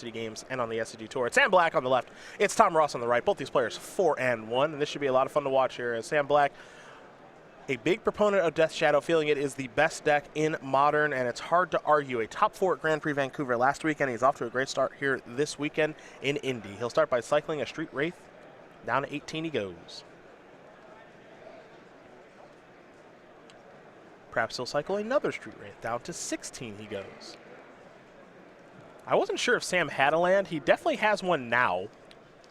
games and on the SCG Tour. It's Sam Black on the left. It's Tom Ross on the right. Both these players 4-1, and this should be a lot of fun to watch here. As Sam Black, a big proponent of Death Shadow, feeling it is the best deck in Modern, and it's hard to argue. A top 4 at Grand Prix Vancouver last weekend. He's off to a great start here this weekend in Indy. He'll start by cycling a Street Wraith. Down to 18 he goes. Perhaps he'll cycle another Street Wraith. Down to 16 he goes. I wasn't sure if Sam had a land. He definitely has one now.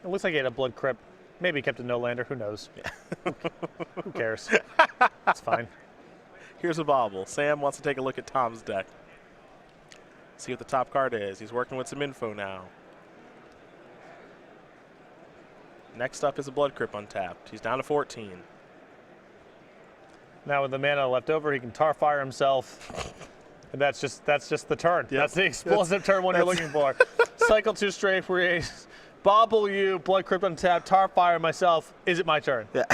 It looks like he had a Blood Crypt. Maybe he kept a no-lander. Who knows? Yeah. Who cares? It's fine. Here's a bobble. Sam wants to take a look at Tom's deck. See what the top card is. He's working with some info now. Next up is a Blood Crypt untapped. He's down to 14. Now with the mana left over, he can Tarfire himself. And that's just the turn. Yep. That's the explosive turn one you're looking for. Cycle 2 Strafe Wraith, bobble you, Blood Crypt untapped, Tarfire myself. Is it my turn? Yeah.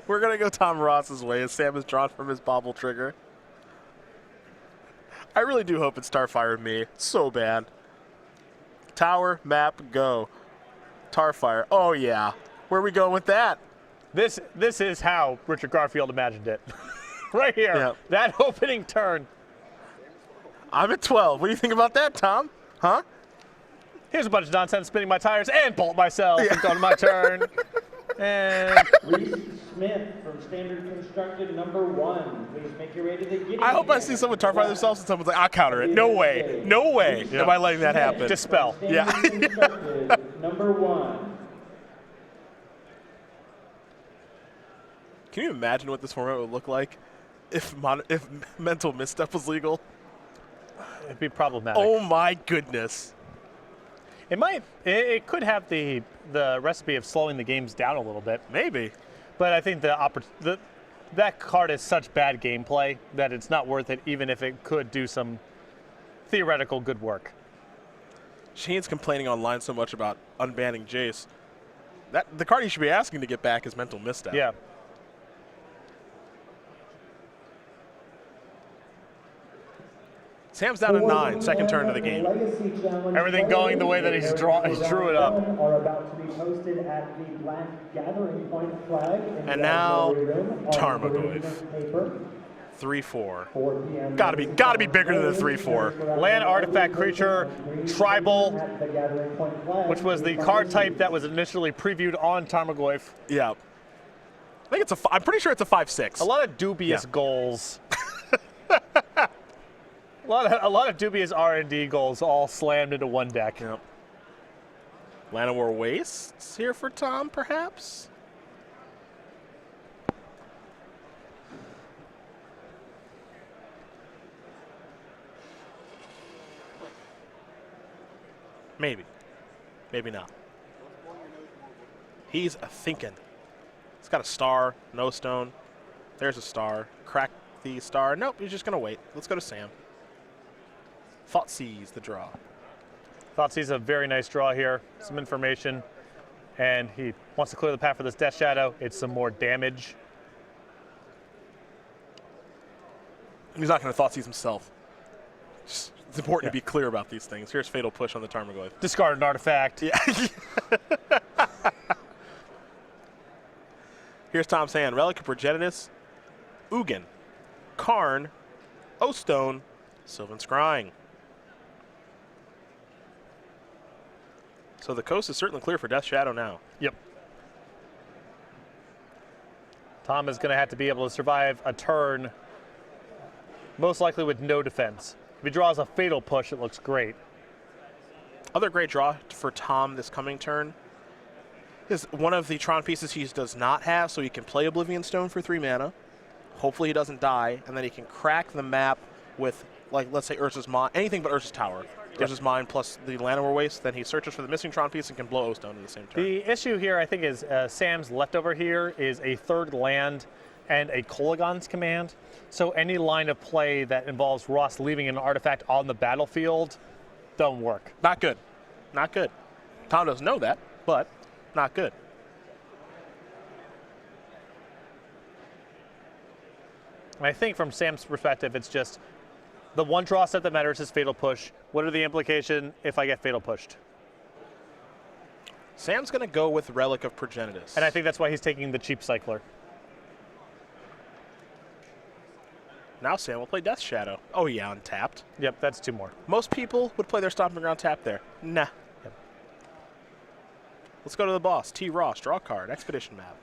We're going to go Tom Ross's way as Sam is drawn from his bobble trigger. I really do hope it's Starfire me. So bad. Tower, map, go. Tarfire. Oh, yeah. Where are we going with that? This is how Richard Garfield imagined it. Right here. Yep. That opening turn. I'm at 12. What do you think about that, Tom? Huh? Here's a bunch of nonsense, spinning my tires and bolt myself and go to my turn. And Reese Smith from Standard Constructed #1. Please make your way to the Giddy. I hope I see someone Tarfire themselves and someone's like, I'll counter it. No way. No way am I letting that happen. Dispel. Yeah. #1. Can you imagine what this format would look like if mental misstep was legal? It'd be problematic. Oh my goodness. It might. It could have the recipe of slowing the games down a little bit. Maybe. But I think that card is such bad gameplay that it's not worth it, even if it could do some theoretical good work. Shane's complaining online so much about unbanning Jace. The card he should be asking to get back is mental misstep. Yeah. Sam's down to 9, second turn of the game. Everything going the way that he drew it up. And now Tarmogoyf. 3/4. Gotta be bigger than the 3/4. Land, artifact, creature, tribal, which was the card type that was initially previewed on Tarmogoyf. Yeah. I think I'm pretty sure it's a 5/6. A lot of dubious goals. A lot of dubious R&D goals all slammed into one deck. Yep. Llanowar Wastes here for Tom, perhaps? Maybe. Maybe not. He's thinking. He's got a star, no stone. There's a star. Crack the star. Nope, he's just going to wait. Let's go to Sam. Thoughtseize the draw. Thoughtseize a very nice draw here. Some information. And he wants to clear the path for this Death Shadow. It's some more damage. He's not going to Thoughtseize himself. It's important to be clear about these things. Here's Fatal Push on the Tarmogoyf. Discard an artifact. Yeah. Here's Tom's hand. Relic of Progenitus, Ugin, Karn, O-Stone, Sylvan Scrying. So the coast is certainly clear for Death Shadow now. Yep. Tom is going to have to be able to survive a turn, most likely with no defense. If he draws a Fatal Push, it looks great. Other great draw for Tom this coming turn is one of the Tron pieces he does not have, so he can play Oblivion Stone for 3 mana. Hopefully he doesn't die, and then he can crack the map with, like, let's say Urza's Mine, anything but Urza's Tower. Urza's Mine plus the Llanowar Waste, then he searches for the missing Tron piece and can blow O-Stone in the same turn. The issue here, I think, is Sam's leftover here is a 3rd land and a Kolaghan's Command. So any line of play that involves Ross leaving an artifact on the battlefield don't work. Not good. Not good. Tom doesn't know that, but not good. And I think from Sam's perspective, it's just the one draw set that matters is Fatal Push. What are the implications if I get fatal pushed? Sam's going to go with Relic of Progenitus. And I think that's why he's taking the cheap cycler. Now Sam will play Death Shadow. Oh yeah, untapped. Yep, that's 2 more. Most people would play their Stomping Ground tap there. Nah. Yep. Let's go to the boss. T. Ross, draw a card, Expedition Map.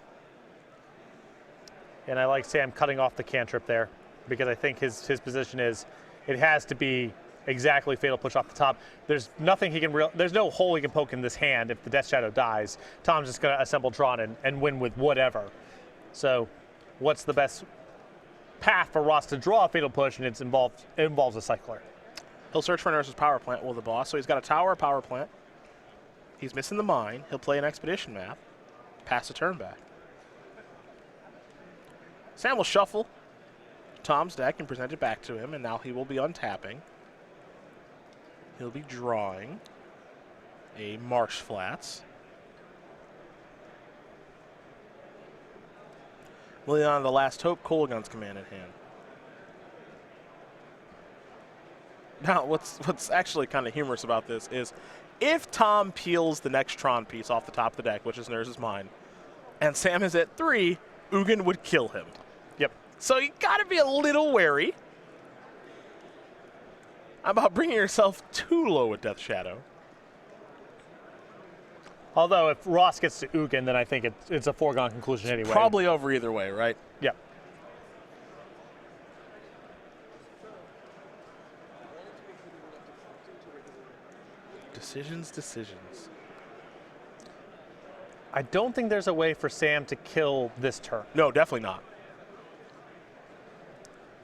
And I like Sam cutting off the cantrip there because I think his position is it has to be exactly fatal push off the top. There's nothing he can there's no hole he can poke in this hand if the Death Shadow dies. Tom's just going to assemble Tron and win with whatever. So what's the best path for Ross to draw a fatal push, and it involves a cycler. He'll search for Nurse's Power Plant, the boss. So he's got a tower, power plant. He's missing the mine. He'll play an Expedition Map, pass a turn back. Sam will shuffle Tom's deck and present it back to him, and now he will be untapping. He'll be drawing a Marsh Flats. Leon, the Last Hope, Kolaghan's command in hand. Now, what's actually kind of humorous about this is if Tom peels the next Tron piece off the top of the deck, which is Nurse's Mine, and Sam is at 3, Ugin would kill him. Yep. So you got to be a little wary about bringing yourself too low with Death Shadow. Although if Ross gets to Ugin, then I think it's a foregone conclusion anyway. Probably over either way, right? Yep. Decisions. I don't think there's a way for Sam to kill this turn. No, definitely not.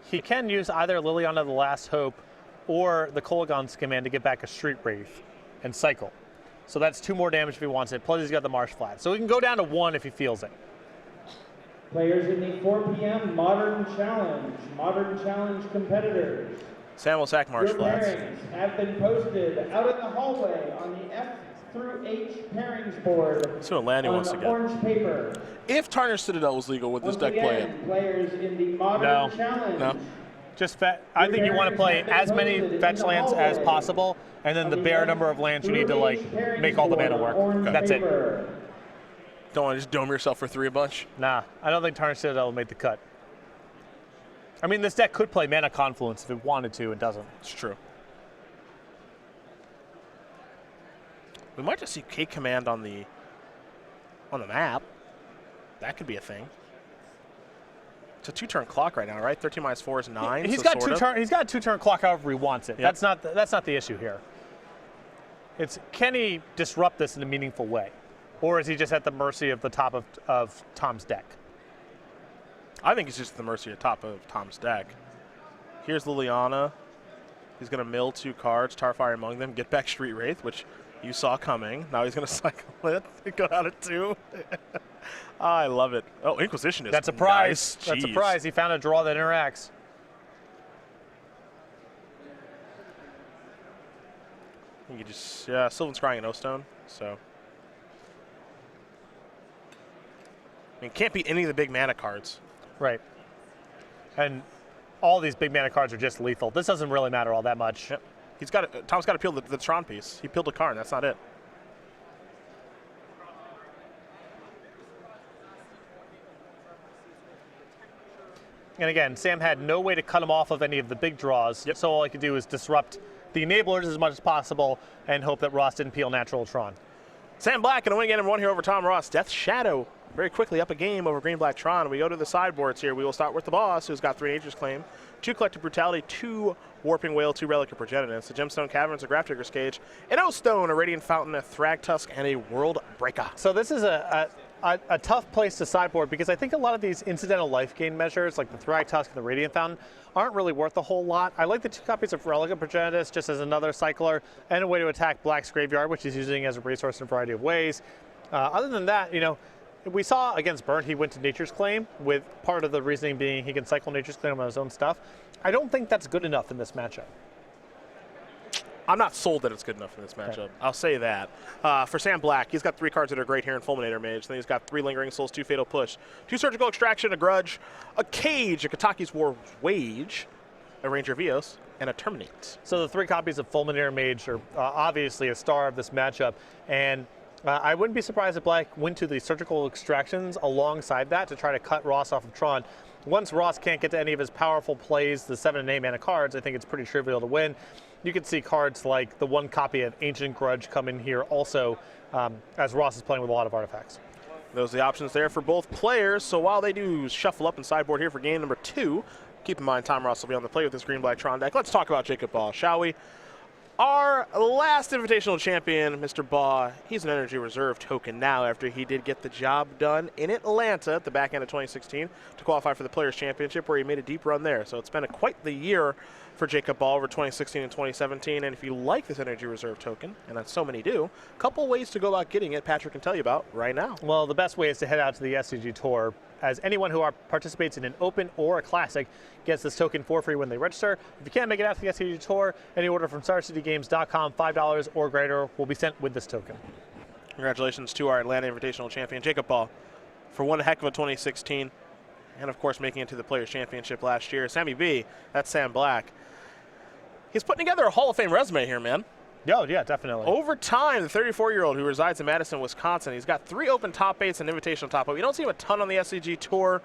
He can use either Liliana the Last Hope or the Kolaghan's command to get back a Street Wraith and cycle. So that's 2 more damage if he wants it, plus he's got the Marsh Flat. So he can go down to 1 if he feels it. Players in the 4 p.m. Modern Challenge competitors. Sam will sack Marsh Your Flats. pairings have been posted out in the hallway on the F through H pairings board. That's what Lanny wants to get. Orange paper. If Tarnished Citadel was legal, would this deck play it? Players in the Modern Challenge. No. Just I think you want to play as many fetch lands as possible, and then the bare number of lands you need to make all the mana work. Okay. That's it. Don't want to just dome yourself for 3 a bunch? Nah, I don't think Tarnished Citadel will make the cut. I mean, this deck could play Mana Confluence if it wanted to, it doesn't. It's true. We might just see K Command on the map. That could be a thing. It's a 2-turn clock right now, right? 13 minus 4 is 9. He's so got sort of. he's got a 2-turn clock however he wants it. Yep. That's not the issue here. It's can he disrupt this in a meaningful way, or is he just at the mercy of the top of Tom's deck? I think it's just at the mercy of top of Tom's deck. Here's Liliana. He's going to mill 2 cards, Tarfire among them, get back Street Wraith, which you saw coming. Now he's going to cycle it, go out at 2. I love it. Oh, Inquisition is That's a prize. Nice. That's a Jeez. prize. He found a draw that interacts. You can just Sylvan Scrying and O-Stone. So I mean, can't beat any of the big mana cards. Right. And all these big mana cards are just lethal. This doesn't really matter all that much. Yep. Tom's got to peel the Tron piece. He peeled a card, and that's not it. And again, Sam had no way to cut him off of any of the big draws, so all I could do is disrupt the enablers as much as possible and hope that Ross didn't peel natural Tron. Sam Black going to win again and 1 here over Tom Ross. Death Shadow very quickly up a game over Green Black Tron. We go to the sideboards here. We will start with the boss, who's got 3 Nature's Claim, 2 Collective Brutality, 2 Warping Whale, 2 Relic of Progenitus, a Gemstone Caverns, a Grafdigger's Cage, an O-Stone, a Radiant Fountain, a Thragtusk, and a World Breaker. So this is a tough place to sideboard because I think a lot of these incidental life gain measures, like the Thragtusk and the Radiant Fountain, aren't really worth a whole lot. I like the 2 copies of Relic of Progenitus just as another cycler and a way to attack Black's Graveyard, which he's using as a resource in a variety of ways. Other than that, we saw against Burnt he went to Nature's Claim, with part of the reasoning being he can cycle Nature's Claim on his own stuff. I don't think that's good enough in this matchup. I'm not sold that it's good enough in this matchup. Okay. I'll say that. For Sam Black, he's got 3 cards that are great here in Fulminator Mage. Then he's got 3 Lingering Souls, 2 Fatal Push, 2 Surgical Extraction, a Grudge, a Cage, a Kataki's War Wage, a Ranger Vios, and a Terminate. So the 3 copies of Fulminator Mage are obviously a star of this matchup, and I wouldn't be surprised if Black went to the Surgical Extractions alongside that to try to cut Ross off of Tron. Once Ross can't get to any of his powerful plays, the 7 and 8 mana cards, I think it's pretty trivial to win. You can see cards like the 1 copy of Ancient Grudge come in here also, as Ross is playing with a lot of artifacts. Those are the options there for both players. So while they do shuffle up and sideboard here for game number 2, keep in mind Tom Ross will be on the play with this green-black Tron deck. Let's talk about Jacob Ball, shall we? Our last Invitational champion, Mr. Baugh, he's an Energy Reserve token now after he did get the job done in Atlanta at the back end of 2016 to qualify for the Players' Championship, where he made a deep run there. So it's been quite the year for Jacob Ball over 2016 and 2017. And if you like this Energy Reserve token, and that's so many do, a couple ways to go about getting it Patrick can tell you about right now. Well, the best way is to head out to the SCG Tour, as anyone who participates in an Open or a Classic gets this token for free when they register. If you can't make it out to the SCG Tour, any order from StarCityGames.com, $5 or greater, will be sent with this token. Congratulations to our Atlanta Invitational champion, Jacob Ball, for one heck of a 2016, and of course making it to the Players' Championship last year. Sammy B, that's Sam Black. He's putting together a Hall of Fame resume here, man. Oh, yeah, definitely. Over time, the 34-year-old who resides in Madison, Wisconsin, he's got 3 Open top 8s and Invitational top 8. We don't see him a ton on the SCG Tour,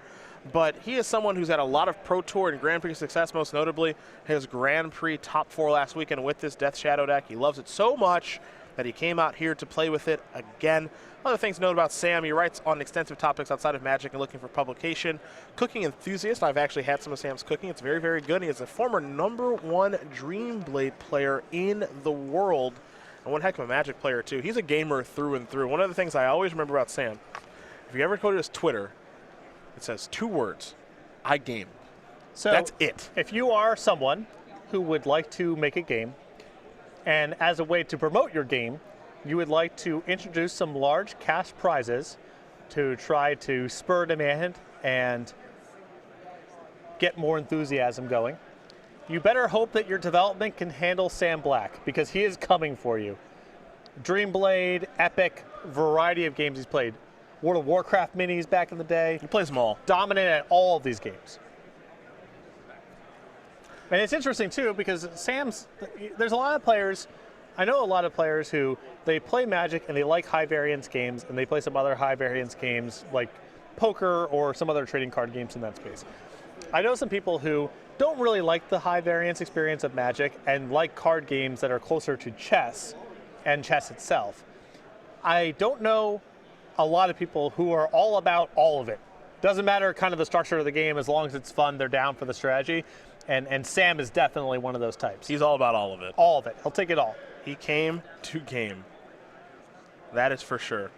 but he is someone who's had a lot of Pro Tour and Grand Prix success, most notably his Grand Prix top 4 last weekend with this Death Shadow deck. He loves it so much that he came out here to play with it again. Other things to note about Sam, he writes on extensive topics outside of Magic and looking for publication. Cooking enthusiast, I've actually had some of Sam's cooking. It's very, very good. He is a former #1 Dreamblade player in the world, and one heck of a Magic player, too. He's a gamer through and through. One of the things I always remember about Sam, if you ever go to his Twitter, it says 2 words, I game. So that's it. If you are someone who would like to make a game, and as a way to promote your game, you would like to introduce some large cash prizes to try to spur demand and get more enthusiasm going, you better hope that your development can handle Sam Black, because he is coming for you. Dreamblade, Epic, variety of games he's played. World of Warcraft minis back in the day. He plays them all. Dominant at all of these games. And it's interesting, too, because there's a lot of players, I know a lot of players who, they play Magic and they like high variance games, and they play some other high variance games like poker or some other trading card games in that space. I know some people who don't really like the high variance experience of Magic and like card games that are closer to chess and chess itself. I don't know a lot of people who are all about all of it. Doesn't matter kind of the structure of the game, as long as it's fun, they're down for the strategy. And Sam is definitely one of those types. He's all about all of it. All of it. He'll take it all. He came to game. That is for sure.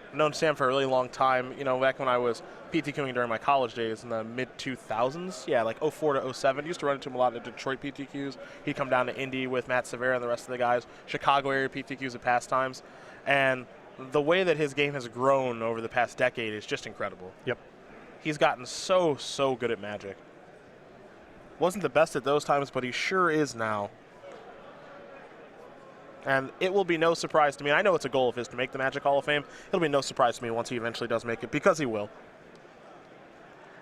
I've known Sam for a really long time. You know, back when I was PTQing during my college days in the mid-2000s. Yeah, like 04 to 07. Used to run into him a lot at Detroit PTQs. He'd come down to Indy with Matt Severa and the rest of the guys. Chicago area PTQs at pastimes. And the way that his game has grown over the past decade is just incredible. Yep. He's gotten so good at Magic. Wasn't the best at those times, but he sure is now. And it will be no surprise to me. I know it's a goal of his to make the Magic Hall of Fame. It'll be no surprise to me once he eventually does make it, because he will.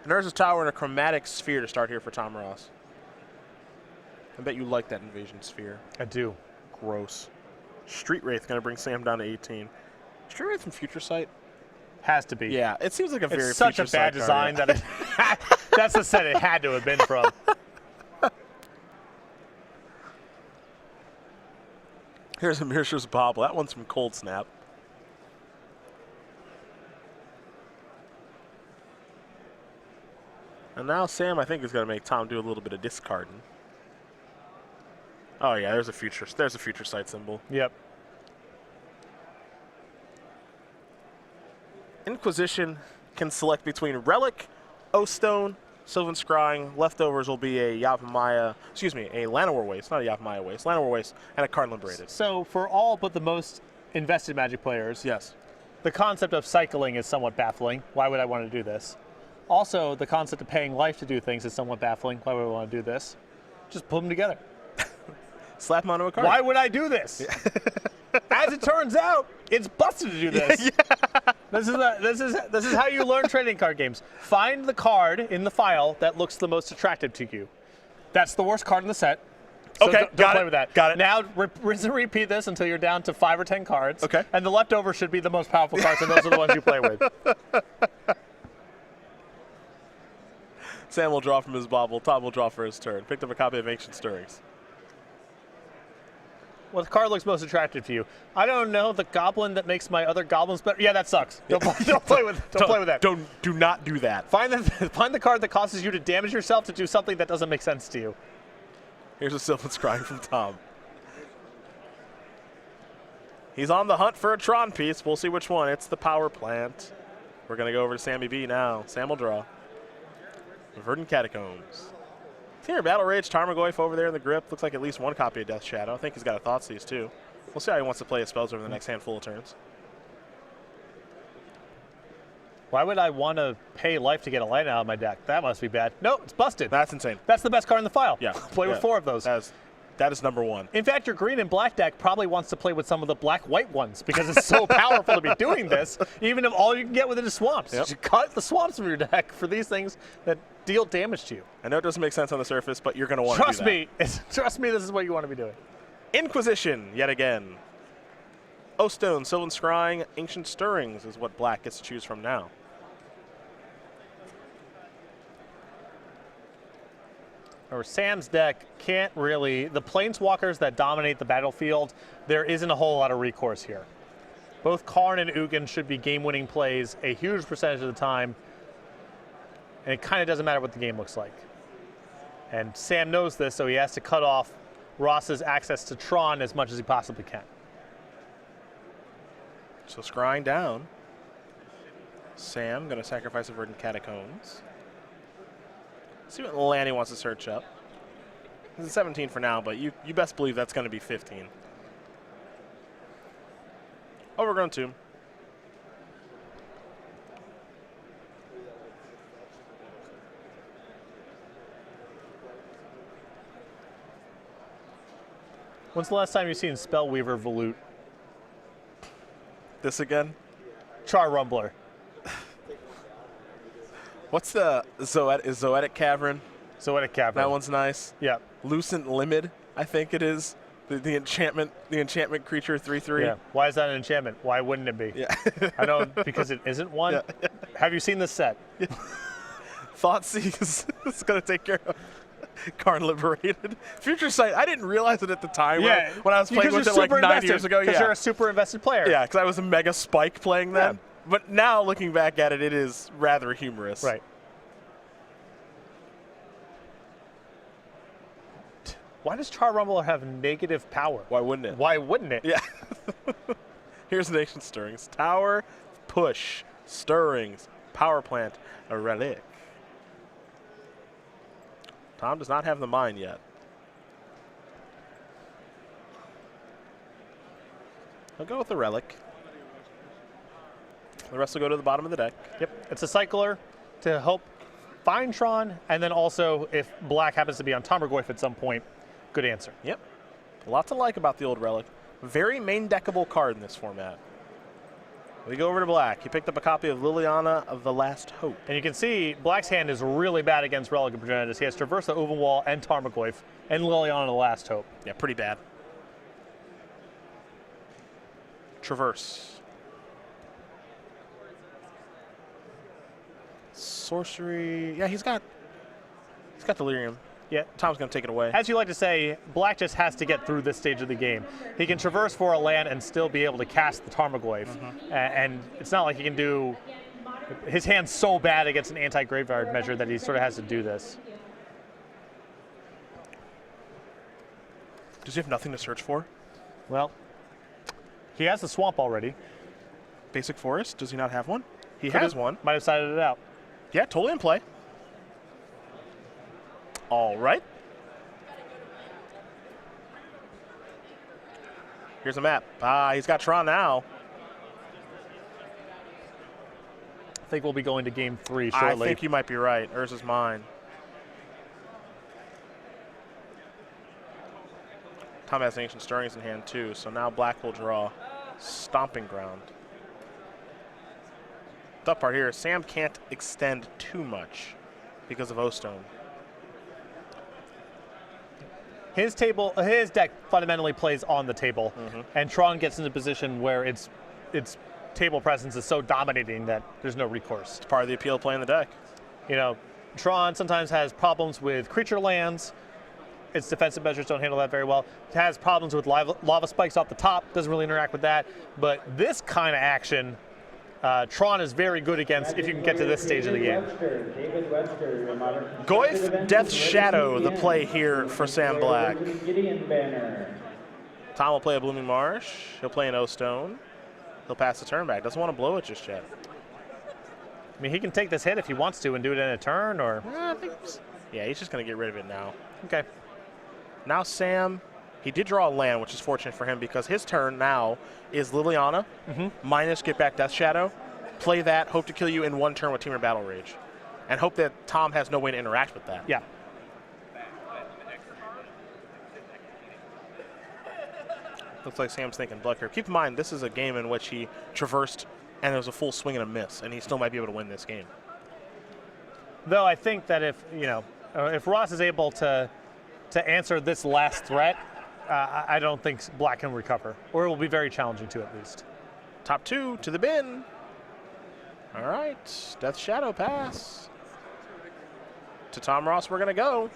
And there's a tower and a chromatic sphere to start here for Tom Ross. I bet you like that invasion sphere. I do. Gross. Street Wraith going to bring Sam down to 18. Street Wraith from Future Sight? Has to be. Yeah, it seems like a very It's such a Future bad Sight design card. that it, that's the set it had to have been from. Here's a Mirror's Bobble. That one's from Cold Snap. And now Sam, I think, is going to make Tom do a little bit of discarding. Oh yeah, there's a future sight symbol. Yep. Inquisition can select between Relic, O-Stone, Sylvan Scrying. Leftovers will be a Llanowar Waste, not a Yavimaya Waste, Llanowar Waste, and a card liberated. So for all but the most invested Magic players, Yes. the concept of cycling is somewhat baffling. Why would I want to do this? Also, the concept of paying life to do things is somewhat baffling. Why would I want to do this? Just put them together. Slap them onto a card. Why would I do this? As it turns out, it's busted to do this. Yeah. This is how you learn trading card games. Find the card in the file that looks the most attractive to you. That's the worst card in the set. So Okay, don't got play it. with that. Got it. Now repeat this until you're down to 5 or 10 cards. Okay. And the leftover should be the most powerful cards, and those are the ones you play with. Sam will draw from his bauble. Tom will draw for his turn. Picked up a copy of Ancient Stirrings. What card looks most attractive to you? I don't know. The goblin that makes my other goblins better. Yeah, that sucks. Don't play with that. Do not do that. Find the card that causes you to damage yourself to do something that doesn't make sense to you. Here's a Sylvan Scrying from Tom. He's on the hunt for a Tron piece. We'll see which one. It's the power plant. We're going to go over to Sammy B now. Sam will draw. Verdant Catacombs. Here, Battle Rage, Tarmogoyf over there in the grip. Looks like at least one copy of Death Shadow. I think he's got a Thoughtseize too. We'll see how he wants to play his spells over the next handful of turns. Why would I want to pay life to get a land out of my deck? That must be bad. No, it's busted. That's insane. That's the best card in the file. Yeah. Play with 4 of those. That is number 1. In fact, your green and black deck probably wants to play with some of the black-white ones because it's so powerful to be doing this, even if all you can get with it is swamps. Yep. You cut the swamps from your deck for these things that deal damage to you. I know it doesn't make sense on the surface, but you're going to want to do that. Trust me, this is what you want to be doing. Inquisition, yet again. O-Stone, Sylvan Scrying, Ancient Stirrings is what black gets to choose from now. Or Sam's deck can't really, the planeswalkers that dominate the battlefield, there isn't a whole lot of recourse here. Both Karn and Ugin should be game-winning plays a huge percentage of the time, and it kind of doesn't matter what the game looks like. And Sam knows this, so he has to cut off Ross's access to Tron as much as he possibly can. So scrying down. Sam going to sacrifice a Verdant Catacombs. See what land he wants to search up. It's 17 for now, but you best believe that's going to be 15. Overgrown Tomb. When's the last time you've seen Spellweaver Volute? This again? Char Rumbler. What's the Zoetic Cavern? Zoetic Cavern. That one's nice. Yeah. Lucent Limit, I think it is. The enchantment creature 3/3. Yeah. Why is that an enchantment? Why wouldn't it be? Yeah. I know, because it isn't one. Yeah. Have you seen this set? Yeah. Thoughtseize is going to take care of Karn Liberated. Future Sight, I didn't realize it at the time when I was playing with it like 9 years ago. Because you're a super invested player. Yeah, because I was a mega spike playing then. Yeah. But now, looking back at it, it is rather humorous. Right. Why does Char Rumbler have negative power? Why wouldn't it? Why wouldn't it? Yeah. Here's Nation Stirrings. Tower, Push, Stirrings, Power Plant, a Relic. Tom does not have the mine yet. He'll go with the Relic. The rest will go to the bottom of the deck. Yep. It's a cycler to help find Tron, and then also if black happens to be on Tarmogoyf at some point, good answer. Yep. A lot to like about the old Relic. Very main deckable card in this format. We go over to black. He picked up a copy of Liliana of the Last Hope. And you can see black's hand is really bad against Relic of Progenitus. He has Traverse the Ovenwall and Tarmogoyf and Liliana of the Last Hope. Yeah, pretty bad. Traverse. Sorcery. Yeah, he's got Delirium. Yeah. Tom's going to take it away. As you like to say, black just has to get through this stage of the game. He can traverse for a land and still be able to cast the Tarmogoyf. And it's not like he can do... His hand's so bad against an anti-graveyard measure that he sort of has to do this. Does he have nothing to search for? Well, he has the swamp already. Basic Forest? Does he not have one? He has one. Might have sided it out. Yeah, totally in play. All right. Here's a map. He's got Tron now. I think we'll be going to game 3 shortly. I think you might be right. Urza's mine. Tom has Ancient Stirrings in hand too, so now black will draw Stomping Ground. The tough part here is Sam can't extend too much because of O-Stone. his deck fundamentally plays on the table, and Tron gets in a position where its table presence is so dominating that there's no recourse. It's part of the appeal of playing the deck. You know, Tron sometimes has problems with creature lands. Its defensive measures don't handle that very well. It has problems with lava spikes off the top, doesn't really interact with that. But this kind of action, Tron is very good against if you can get to this stage of the game. Goyf, Death Shadow, the play here for Sam Black. Tom will play a Blooming Marsh. He'll play an O-Stone. He'll pass the turn back. Doesn't want to blow it just yet. I mean, he can take this hit if he wants to and do it in a turn, or... Yeah, he's just going to get rid of it now. Okay. Now Sam, he did draw a land, which is fortunate for him because his turn now is Liliana, minus Get Back Death Shadow. Play that, hope to kill you in one turn with Team or Battle Rage. And hope that Tom has no way to interact with that. Yeah. Looks like Sam's thinking Blood Curve. Keep in mind, this is a game in which he traversed and there was a full swing and a miss, and he still might be able to win this game. Though I think that if Ross is able to answer this last threat, I don't think Black can recover, or it will be very challenging to at least. Top 2 to the bin. All right, Death Shadow pass. To Tom Ross, we're gonna go.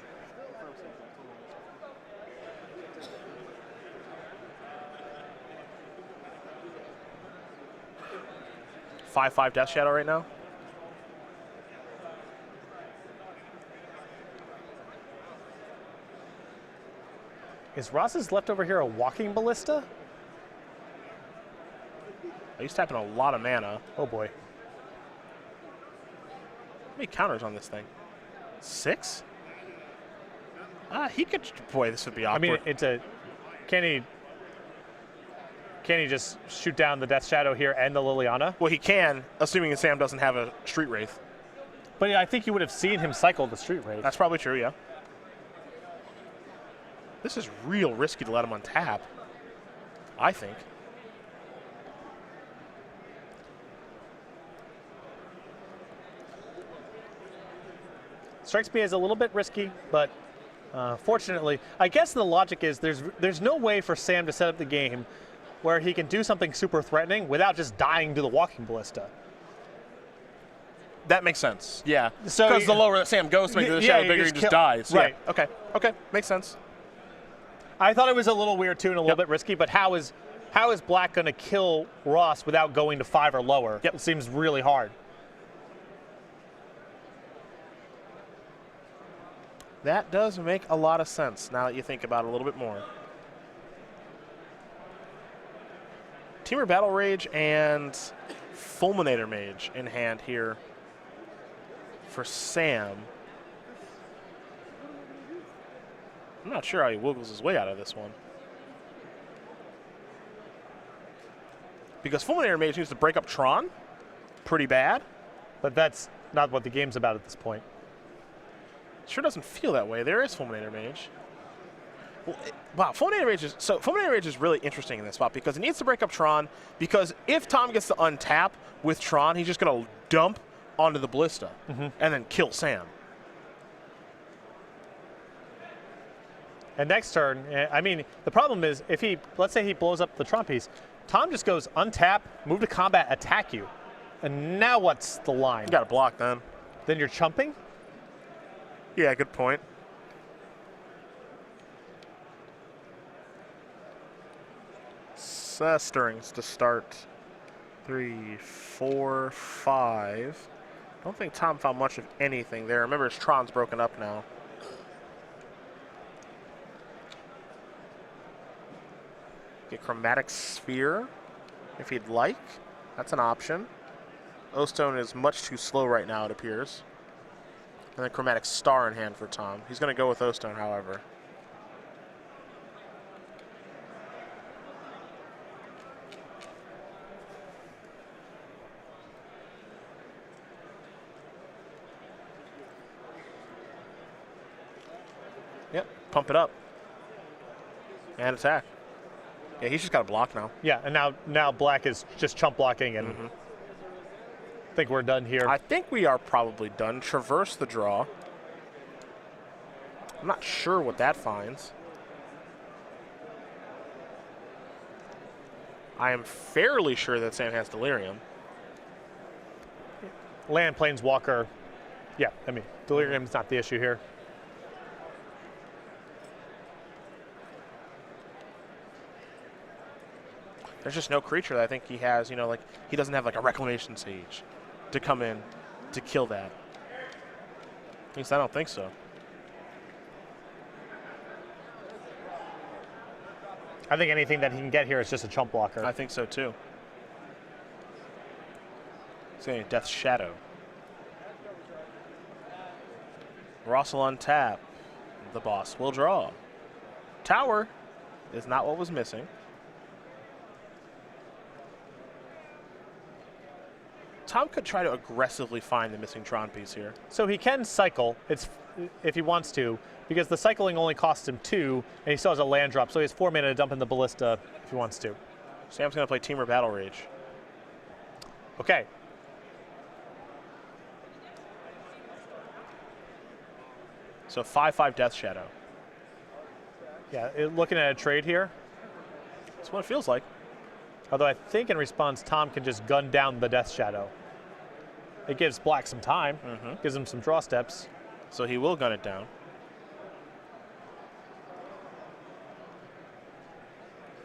Five Death Shadow right now. Is Ross's leftover here a walking ballista? He's tapping a lot of mana. Oh boy. How many counters on this thing? 6? He could. Boy, this would be awkward. I mean, it's a. Can he just shoot down the Death Shadow here and the Liliana? Well, he can, assuming that Sam doesn't have a Street Wraith. But yeah, I think you would have seen him cycle the Street Wraith. That's probably true, yeah. This is real risky to let him untap, I think. Strikes me as a little bit risky, but fortunately, I guess the logic is there's no way for Sam to set up the game where he can do something super threatening without just dying to the walking ballista. That makes sense, yeah. So because the lower that Sam goes to make the shadow bigger, he just dies. Right. Yeah. Okay, makes sense. I thought it was a little weird too and a little bit risky, but how is Black going to kill Ross without going to 5 or lower? It seems really hard. That does make a lot of sense now that you think about it a little bit more. Teamer Battle Rage and Fulminator Mage in hand here for Sam. I'm not sure how he wiggles his way out of this one. Because Fulminator Mage needs to break up Tron pretty bad. But that's not what the game's about at this point. Sure doesn't feel that way. There is Fulminator Mage. Well, wow, Fulminator Mage is really interesting in this spot because it needs to break up Tron, because if Tom gets to untap with Tron, he's just going to dump onto the Ballista and then kill Sam. And next turn, I mean, the problem is if let's say he blows up the Tron piece, Tom just goes untap, move to combat, attack you. And now what's the line? You got to block then. Then you're chumping? Yeah, good point. Stirrings to start. 3, 4, 5. Don't think Tom found much of anything there. Remember, his Tron's broken up now. Get Chromatic Sphere if he'd like. That's an option. O-Stone is much too slow right now, it appears. And then Chromatic Star in hand for Tom. He's going to go with O-Stone, however. Yep, pump it up. And attack. Yeah, he's just got to block now. Yeah, and now Black is just chump blocking, and I think we're done here. I think we are probably done. Traverse the draw. I'm not sure what that finds. I am fairly sure that Sam has Delirium. Land, Planeswalker. Yeah, I mean, Delirium's not the issue here. There's just no creature that I think he has, you know, like he doesn't have like a Reclamation Sage to come in to kill that. At least I don't think so. I think anything that he can get here is just a chump blocker. I think so too. Say Death's Shadow. Ross will untap. The boss will draw. Tower is not what was missing. Tom could try to aggressively find the missing Tron piece here. So he can cycle if he wants to, because the cycling only costs him 2, and he still has a land drop, so he has 4 mana to dump in the Ballista if he wants to. Sam's going to play Teamer Battle Rage. Okay. So 5/5 Death Shadow. Yeah, looking at a trade here. That's what it feels like. Although I think in response, Tom can just gun down the Death Shadow. It gives Black some time, gives him some draw steps. So he will gun it down.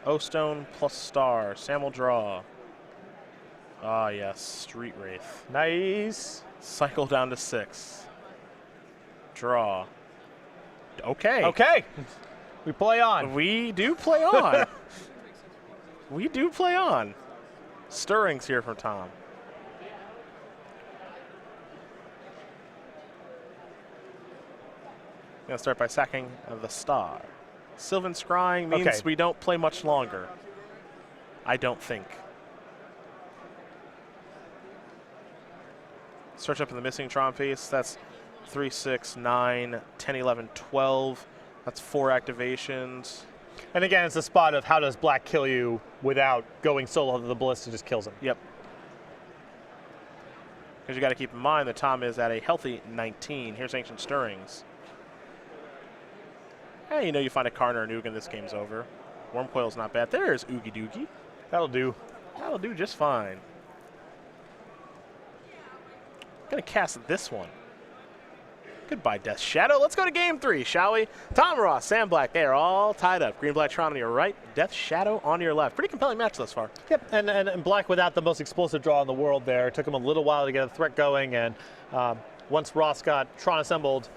O-Stone plus Star. Sam will draw. Ah, yes. Street Wraith. Nice. Cycle down to 6. Draw. Okay. Okay. We play on. We do play on. We do play on. Stirrings here from Tom. Gonna start by sacking the Star. Sylvan Scrying means we don't play much longer. I don't think. Search up in the missing Tron piece. That's 3, 6, 9, 10, 11, 12. That's 4 activations. And again, it's a spot of how does Black kill you without going solo to the Ballista just kills him. Yep. Because you got to keep in mind that Tom is at a healthy 19. Here's Ancient Stirrings. Hey, you know you find a Karn or an Ugin, this game's over. Wormcoil's not bad. There's Oogie Doogie. That'll do. That'll do just fine. Gonna cast this one. Goodbye, Death Shadow. Let's go to game 3, shall we? Tom Ross, Sam Black, they are all tied up. Green, Black, Tron on your right, Death Shadow on your left. Pretty compelling match thus far. Yep, and Black without the most explosive draw in the world there. It took him a little while to get a threat going, and once Ross got Tron assembled,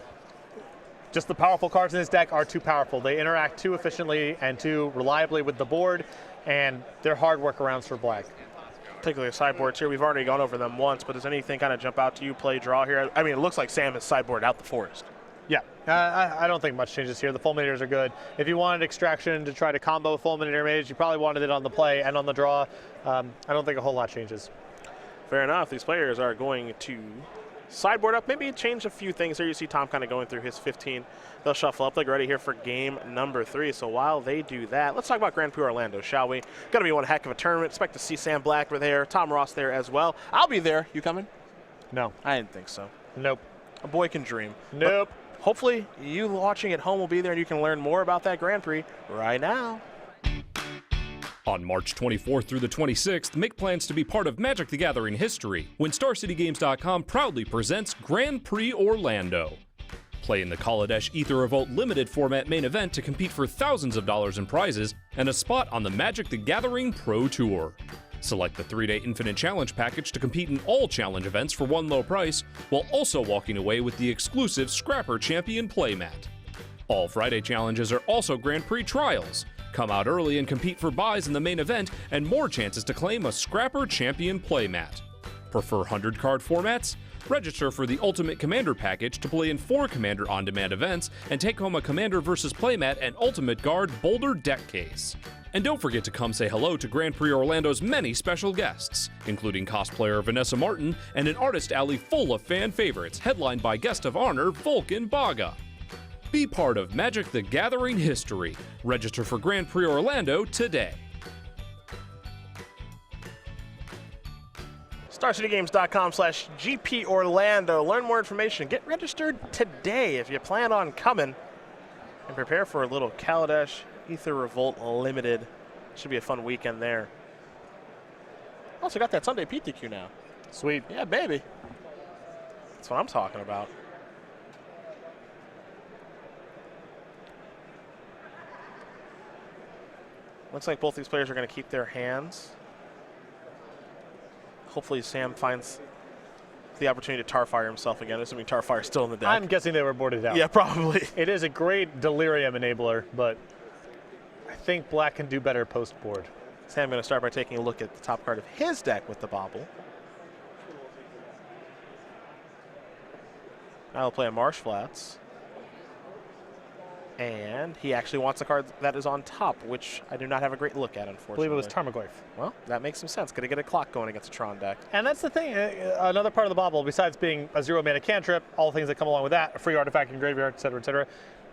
just the powerful cards in his deck are too powerful. They interact too efficiently and too reliably with the board, and they're hard workarounds for Black. Particularly the sideboards here. We've already gone over them once, but does anything kind of jump out to you, play, draw here? I mean, it looks like Sam has sideboarded out the forest. Yeah, I don't think much changes here. The Fulminators are good. If you wanted Extraction to try to combo Fulminator Mage, you probably wanted it on the play and on the draw. I don't think a whole lot changes. Fair enough. These players are going to sideboard up, maybe change a few things here. You see Tom kind of going through his 15. They'll shuffle up. They're ready here for game number 3. So while they do that, let's talk about Grand Prix Orlando, shall we? Going to be one heck of a tournament. Expect to see Sam Black there, Tom Ross there as well. I'll be there. You coming? No. I didn't think so. Nope. A boy can dream. Nope. But hopefully you watching at home will be there and you can learn more about that Grand Prix right now. On March 24th through the 26th, make plans to be part of Magic the Gathering history when StarCityGames.com proudly presents Grand Prix Orlando. Play in the Kaladesh Aether Revolt limited format main event to compete for thousands of dollars in prizes and a spot on the Magic the Gathering Pro Tour. Select the 3-day Infinite Challenge package to compete in all challenge events for one low price, while also walking away with the exclusive Scrapper Champion playmat. All Friday challenges are also Grand Prix trials. Come out early and compete for buys in the main event and more chances to claim a Scrapper Champion playmat. Prefer 100-card formats? Register for the Ultimate Commander package to play in 4 Commander on-demand events and take home a Commander vs. playmat and Ultimate Guard Boulder deck case. And don't forget to come say hello to Grand Prix Orlando's many special guests, including cosplayer Vanessa Martin and an artist alley full of fan favorites, headlined by guest of honor Vulcan Baga. Be part of Magic the Gathering history. Register for Grand Prix Orlando today. StarCityGames.com/GP Orlando. Learn more information. Get registered today if you plan on coming. And prepare for a little Kaladesh Aether Revolt Limited. Should be a fun weekend there. Also got that Sunday PTQ now. Sweet. Yeah, baby. That's what I'm talking about. Looks like both these players are going to keep their hands. Hopefully Sam finds the opportunity to Tarfire himself again, assuming Tarfire's still in the deck. I'm guessing they were boarded out. Yeah, probably. It is a great delirium enabler, but I think black can do better post-board. Sam going to start by taking a look at the top card of his deck with the bobble. Now he'll play a Marsh Flats. And he actually wants a card that is on top, which I do not have a great look at, unfortunately. I believe it was Tarmogoyf. Well, that makes some sense. Going to get a clock going against a Tron deck. And that's the thing. Another part of the bobble, besides being a 0-mana cantrip, all things that come along with that, a free artifact in graveyard, etc., etc.,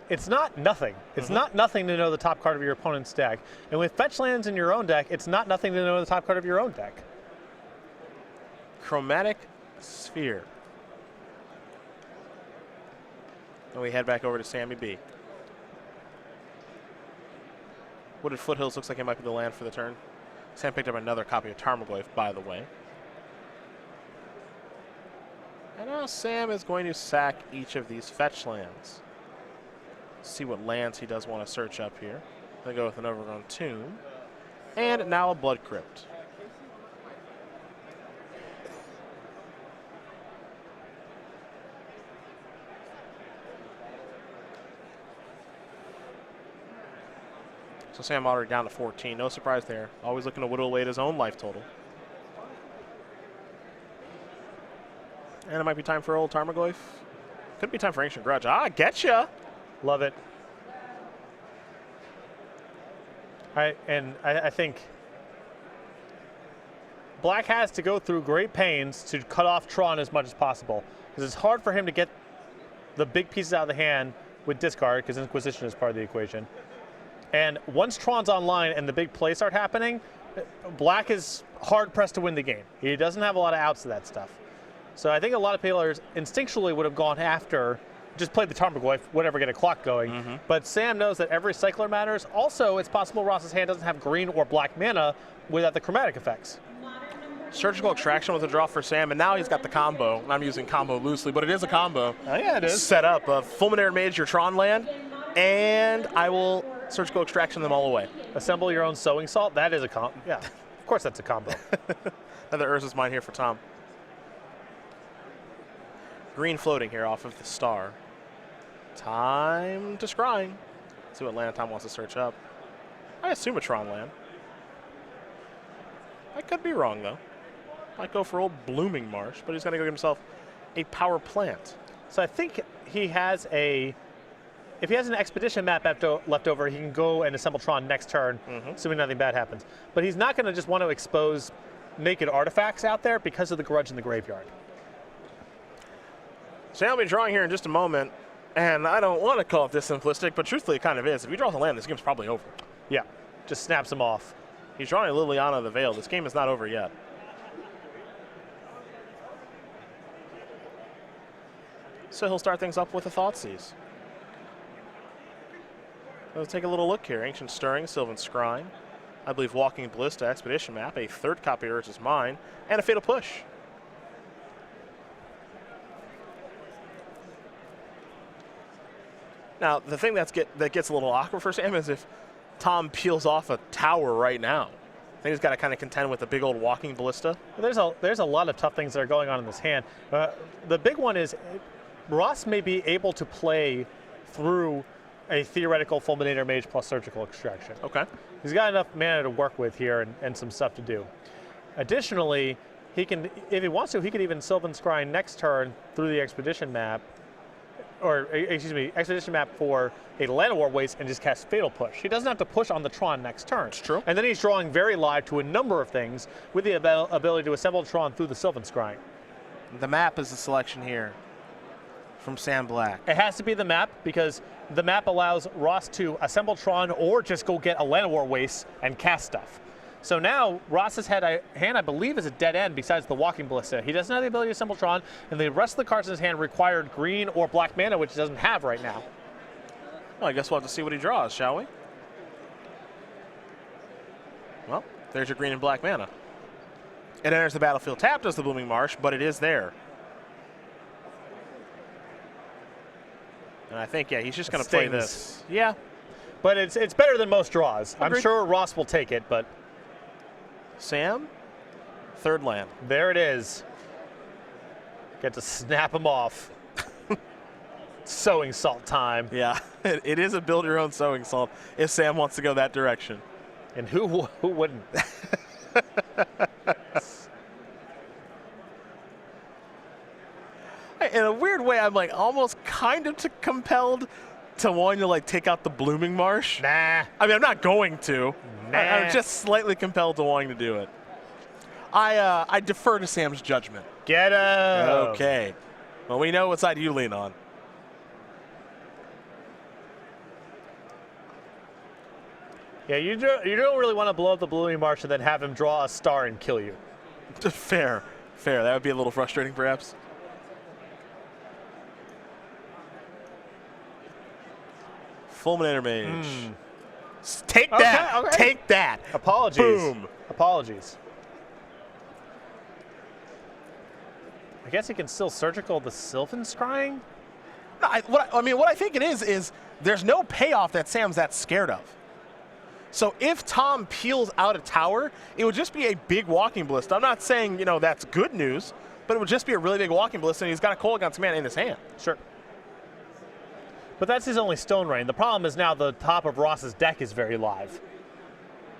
it's not nothing. It's not nothing to know the top card of your opponent's deck. And with fetch lands in your own deck, it's not nothing to know the top card of your own deck. Chromatic Sphere. And we head back over to Sammy B. Wooded Foothills looks like it might be the land for the turn. Sam picked up another copy of Tarmogoyf, by the way. And now Sam is going to sack each of these fetch lands. See what lands he does want to search up here. They go with an Overgrown Tomb. And now a Blood Crypt. So Sam already down to 14. No surprise there. Always looking to whittle away at his own life total. And it might be time for old Tarmogoyf. Could be time for Ancient Grudge. Ah, getcha! Love it. I think black has to go through great pains to cut off Tron as much as possible, because it's hard for him to get the big pieces out of the hand with discard, because Inquisition is part of the equation. And once Tron's online and the big plays start happening, black is hard-pressed to win the game. He doesn't have a lot of outs to that stuff. So I think a lot of players instinctually would have gone after, just played the Tarmogoyf, whatever, get a clock going. But Sam knows that every cycler matters. Also, it's possible Ross's hand doesn't have green or black mana without the chromatic effects. Surgical Extraction was a draw for Sam, and now he's got the combo. And I'm using combo loosely, but it is a combo. Oh, yeah, it is. Set up a Fulminator Mage, your Tron land, and I will Surgical Extraction them all away. Assemble your own Sowing Salt. That is a combo. Yeah, of course that's a combo. Another Urza's Mine here for Tom. Green floating here off of the star. Time to scrying. See what land Tom wants to search up. I assume a Tron land. I could be wrong, though. Might go for old Blooming Marsh, but he's going to go get himself a power plant. So I think he has a... If he has an Expedition map left over, he can go and assemble Tron next turn, assuming nothing bad happens. But he's not going to just want to expose naked artifacts out there because of the Grudge in the graveyard. So I'll be drawing here in just a moment, and I don't want to call it this simplistic, but truthfully it kind of is. If he draws a land, this game's probably over. Yeah, just snaps him off. He's drawing a Liliana of the Veil. This game is not over yet. So he'll start things up with a Thoughtseize. Let's take a little look here. Ancient Stirring, Sylvan Scrying. I believe Walking Ballista, Expedition Map, a third copy of Urza's Mine, and a Fatal Push. Now, the thing that gets a little awkward for Sam is if Tom peels off a tower right now. I think he's got to kind of contend with a big old Walking Ballista. There's a lot of tough things that are going on in this hand. The big one is Ross may be able to play through a theoretical Fulminator Mage plus Surgical Extraction. Okay. He's got enough mana to work with here and some stuff to do. Additionally, he can, if he wants to, he could even Sylvan Scrying next turn through the Expedition map, or excuse me, Expedition map for a Llanowar Waste and just cast Fatal Push. He doesn't have to push on the Tron next turn. It's true. And then he's drawing very live to a number of things with the ability to assemble Tron through the Sylvan Scrying. The map is the selection here from Sam Black. It has to be the map because the map allows Ross to assemble Tron or just go get a Llanowar Waste and cast stuff. So now Ross's hand, I believe, is a dead end besides the Walking Ballista. He doesn't have the ability to assemble Tron, and the rest of the cards in his hand required green or black mana, which he doesn't have right now. Well, I guess we'll have to see what he draws, shall we? Well, there's your green and black mana. It enters the battlefield tapped as the Blooming Marsh, but it is there. And I think, yeah, he's just going to play this. Yeah. But it's better than most draws. Agreed. I'm sure Ross will take it, but. Sam, third land. There it is. Get to snap him off. Sowing salt time. Yeah, it is a build your own sowing salt if Sam wants to go that direction. And who wouldn't? In a weird way, I'm like almost kind of compelled to wanting to like take out the Blooming Marsh. Nah. I mean, I'm not going to. Nah. I'm just slightly compelled to wanting to do it. I defer to Sam's judgment. Get him. Okay. Well, we know what side you lean on. Yeah, you don't really want to blow up the Blooming Marsh and then have him draw a star and kill you. Fair. That would be a little frustrating, perhaps. Fulminator Mage. Take that. Okay. Take that. Apologies. Boom. Apologies. I guess he can still surgical the Sylvan Scrying? No, what I think it is there's no payoff that Sam's that scared of. So if Tom peels out a tower, it would just be a big walking ballista. I'm not saying, that's good news, but it would just be a really big walking ballista, and he's got a Kolaghan's Command in his hand. Sure. But that's his only Stone Rain. The problem is now the top of Ross's deck is very live.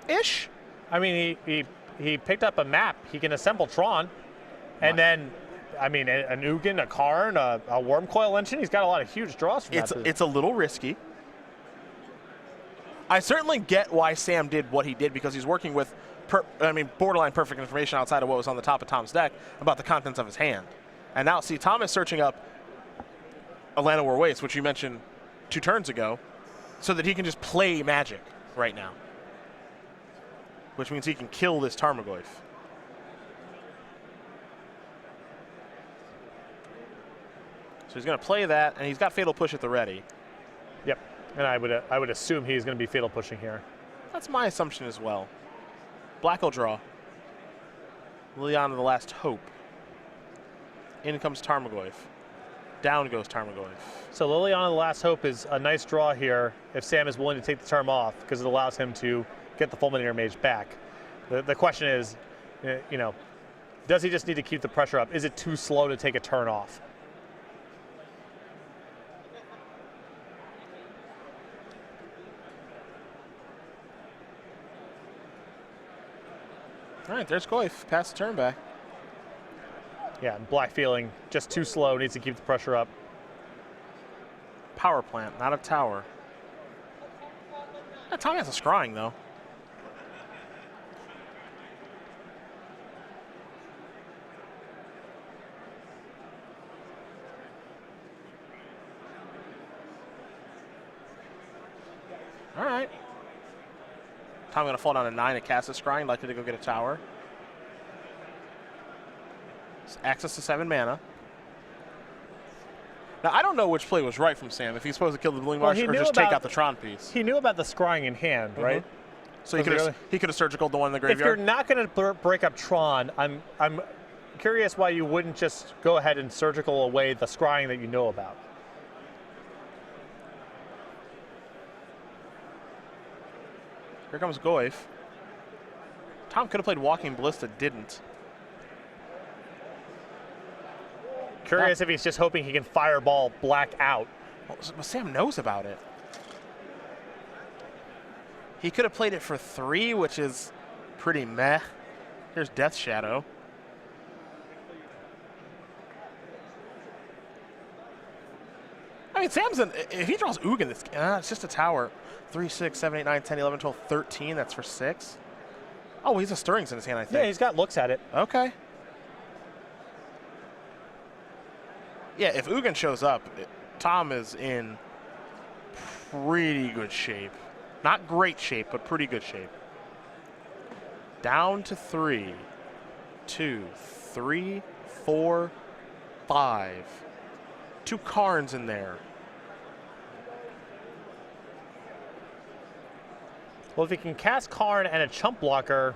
Ish. I mean, he picked up a map. He can assemble Tron, and then, I mean, an Ugin, a Karn, a Wormcoil Engine. He's got a lot of huge draws from that. It's a little risky. I certainly get why Sam did what he did because he's working with, borderline perfect information outside of what was on the top of Tom's deck about the contents of his hand. And now, see, Tom is searching up a Land of War Waste, which you mentioned 2 turns ago, so that he can just play Magic right now. Which means he can kill this Tarmogoyf. So he's going to play that, and he's got Fatal Push at the ready. Yep. And I would assume he's going to be fatal pushing here. That's my assumption as well. Black will draw. Liliana, the Last Hope. In comes Tarmogoyf. Down goes Tarmogoyf. So Liliana, the Last Hope is a nice draw here if Sam is willing to take the turn off because it allows him to get the Fulminator Mage back. The question is, does he just need to keep the pressure up? Is it too slow to take a turn off? All right, there's Goyf. Pass the turn back. Yeah, and Black feeling just too slow, needs to keep the pressure up. Power plant, not a tower. Tommy has a scrying, though. All right. Tom going to fall down to 9 and cast a scrying, likely to go get a tower. Access to 7 mana. Now, I don't know which play was right from Sam, if he's supposed to kill the Blooming Marsh or just take out the Tron piece. He knew about the scrying in hand, right? So he could have surgicaled the one in the If graveyard. you're not going to break up Tron, I'm curious why you wouldn't just go ahead and surgical away the scrying that you know about. Here comes Goyf. Tom could have played Walking Ballista, didn't. Curious if he's just hoping he can fireball Black out. Well, Sam knows about it. He could have played it for 3, which is pretty meh. Here's Death Shadow. I mean, if he draws Ugin, it's just a tower. 3, 6, 7, 8, 9, 10, 11, 12, 13. That's for 6. Oh, he's a Stirrings in his hand, I think. Yeah, he's got looks at it. Okay. Yeah, if Ugin shows up, Tom is in pretty good shape. Not great shape, but pretty good shape. Down to 3, 2, 3, 4, 5. 2 Karns in there. Well, if he can cast Karn and a Chump Blocker,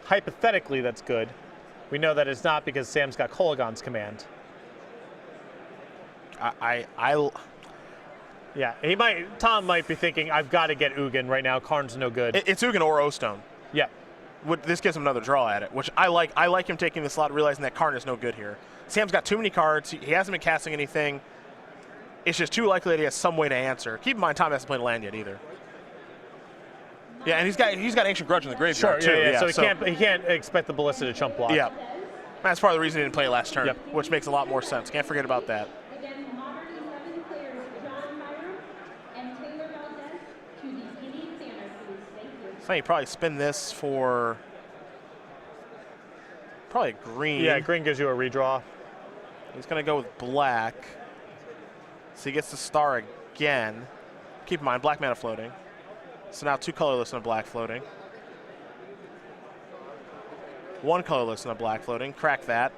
hypothetically that's good. We know that it's not because Sam's got Kolaghan's command. Yeah, Tom might be thinking, I've got to get Ugin right now. Karn's no good. It's Ugin or O-Stone. Yeah. This gives him another draw at it, which I like. I like him taking the slot, realizing that Karn is no good here. Sam's got too many cards. He hasn't been casting anything. It's just too likely that he has some way to answer. Keep in mind, Tom hasn't played land yet either. Yeah, and he's got Ancient Grudge in the graveyard too. Yeah. So he can't expect the Ballista to chump block. Yeah, that's part of the reason he didn't play last turn, Yep. which makes a lot more sense. Can't forget about that. Again, Modern 11 players John Myron and Taylor Valdez to the Indianapolis. Thank you. I think you probably spin this for probably green. Yeah, green gives you a redraw. He's going to go with black. So he gets the star again. Keep in mind, black mana floating. So now 2 colorless and a black floating. 1 colorless and a black floating. Crack that.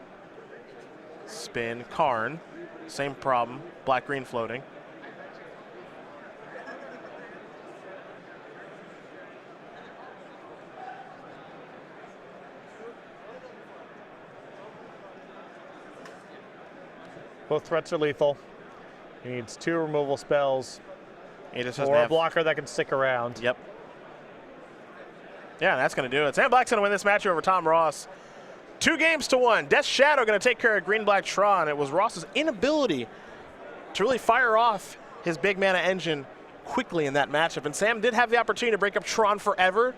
Spin. Karn. Same problem. Black-green floating. Both threats are lethal. He needs 2 removal spells He just doesn't or a have. blocker that can stick around. Yep. Yeah, that's going to do it. Sam Black's going to win this match over Tom Ross. 2-1. Death Shadow going to take care of Green-Black Tron. It was Ross's inability to really fire off his big mana engine quickly in that matchup. And Sam did have the opportunity to break up Tron forever.